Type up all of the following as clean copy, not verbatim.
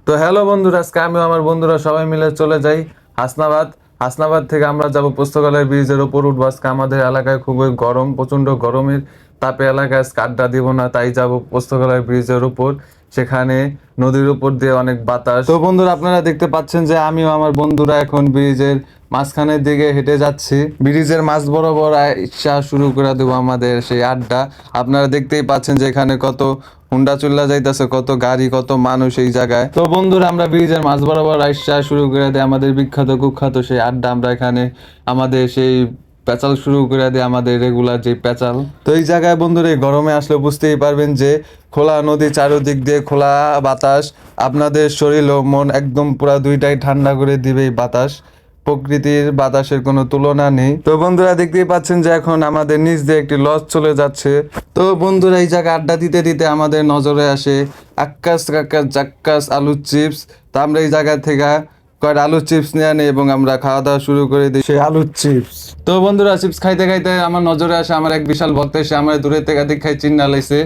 তো হ্যালো বন্ধুরা, আজকে আমি আমার বন্ধুরা সবাই মিলে চলে যাই হাসনাবাদ। হাসনাবাদ থেকে আমরা যাব পুস্তকালয় ব্রিজের ওপর উঠবো। আজকে আমাদের এলাকায় খুবই গরম, প্রচন্ড গরমের তাপে এলাকায় আজকে আড্ডা দিব না, তাই যাব পুস্তকালয় ব্রিজের উপর। সেখানে নদীর উপর দিয়ে অনেক বাতাস। তো বন্ধুরা, আপনারা দেখতে পাচ্ছেন যে আমিও আমার বন্ধুরা এখন ব্রিজের মাঝখানের দিকে হেঁটে যাচ্ছি। ব্রিজের মাঝ বরাবর ইচ্ছা শুরু করে দেবো আমাদের সেই আড্ডা। আপনারা দেখতেই পাচ্ছেন যে এখানে কত হুন্ডা চুল্লা যাইতেছে, কত গাড়ি, কত মানুষ এই জায়গায়। তো বন্ধুরা, আমরা ব্রিজের মাঝ বরাবর আইসা শুরু করে দেয় আমাদের বিখ্যাত কুখ্যাত সেই আড্ডা। আমরা এখানে আমাদের সেই পেঁচাল শুরু করে দেয়, আমাদের রেগুলার যে পেঁচাল। তো এই জায়গায় বন্ধুরা, এই গরমে আসলে বুঝতেই পারবেন যে খোলা নদী, চারদিক দিয়ে খোলা বাতাস, আপনাদের শরীর ও মন একদম পুরা দুইটাই ঠান্ডা করে দিবে এই বাতাস। প্রকৃতির বাতাসের কোনো তুলনা নেই। তো বন্ধুরা, দেখতেই পাচ্ছেন যে এখন আমাদের নিচ দিয়ে একটি লঞ্চ চলে যাচ্ছে। তো বন্ধুরা, এই জায়গায় আড্ডা দিতে দিতে আমাদের নজরে আসে আক্কাস কাক্কাস জাক্কাস আলুর চিপস। তো আমরা এই জায়গা থেকে কয়েকটা আলুর চিপস নিয়ে আনি এবং আমরা খাওয়া দাওয়া শুরু করে দিই সেই আলুর চিপস। তো বন্ধুরা, চিপস খাইতে খাইতে আমার নজরে আসে আমার এক বিশাল ভক্ত। সে আমার দূরে থেকে দেখাই চিন্না লাইছে,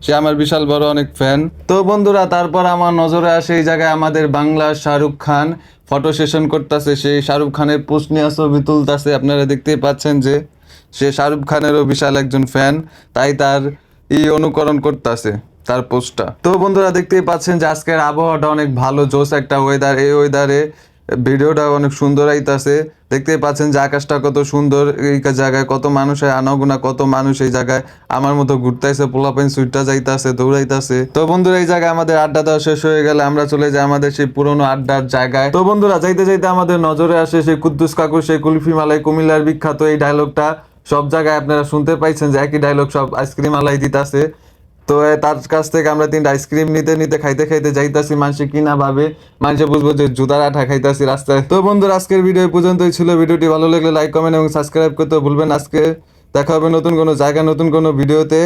সে আমার বিশাল বড় অনেক ফ্যান। তো বন্ধুরা, তারপর আমার নজরে আসে এই জায়গায় আমাদের বাংলা শাহরুখ খান ফটো সেশন করতেছে। সেই শাহরুখ খানের পোস্ট নিয়ে ছবি তুলতেছে। আপনারা দেখতেই পাচ্ছেন যে সে শাহরুখ খানেরও বিশাল একজন ফ্যান, তাই তার অনুকরণ করতেছে তার পোস্টটা। তো বন্ধুরা, দেখতেই পাচ্ছেন যে আজকের আবহাওয়াটা অনেক ভালো, জোস একটা ওয়েদার। এই ওয়েদারে ভিডিওটা অনেক সুন্দর আইতাছে। দেখতেই পাচ্ছেন যে আকাশটা কত সুন্দর, এই জায়গায় কত মানুষের আনাগোনা, কত মানুষ এই জায়গায় আমার মতো ঘুরতেছে, পোলাপাইন সুইটটা যাইতাছে, দৌড়াইতাছে। তো বন্ধুরা, এই জায়গায় আমাদের আড্ডা দেওয়া শেষ হয়ে গেলে আমরা চলে যাই আমাদের সেই পুরোনো আড্ডার জায়গায়। তো বন্ধুরা, যাইতে যাইতে আমাদের নজরে আসে সেই কুদ্দুস কাকু সেই কুলফি মালাই কুমিল্লার বিখ্যাত এই ডায়লগটা। সব জায়গায় আপনারা শুনতে পাইছেন যে একই ডায়লগ, সব আইসক্রিম আলাই দিতাছে। তো তার কাছ থেকে আমরা 3টা আইসক্রিম নিতে নিতে খাইতে খাইতে যাইতাছি। মানুষে কিনা ভাবে, মানুষে বুঝবো যে জুতার আঠা খাইতাছি রাস্তায়। তো বন্ধুরা, আজকের ভিডিও পর্যন্তই ছিল। ভিডিওটি ভালো লাগলে লাইক, কমেন্ট এবং সাবস্ক্রাইব করতে ভুলবেন। আজকে দেখা হবে নতুন কোনো জায়গা, নতুন কোনো ভিডিওতে।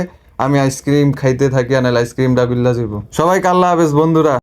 আমি আইসক্রিম খাইতে থাকি, আনাল আইসক্রিমটা বিল্লা যাবো। সবাইকে আল্লাহ হাফেজ বন্ধুরা।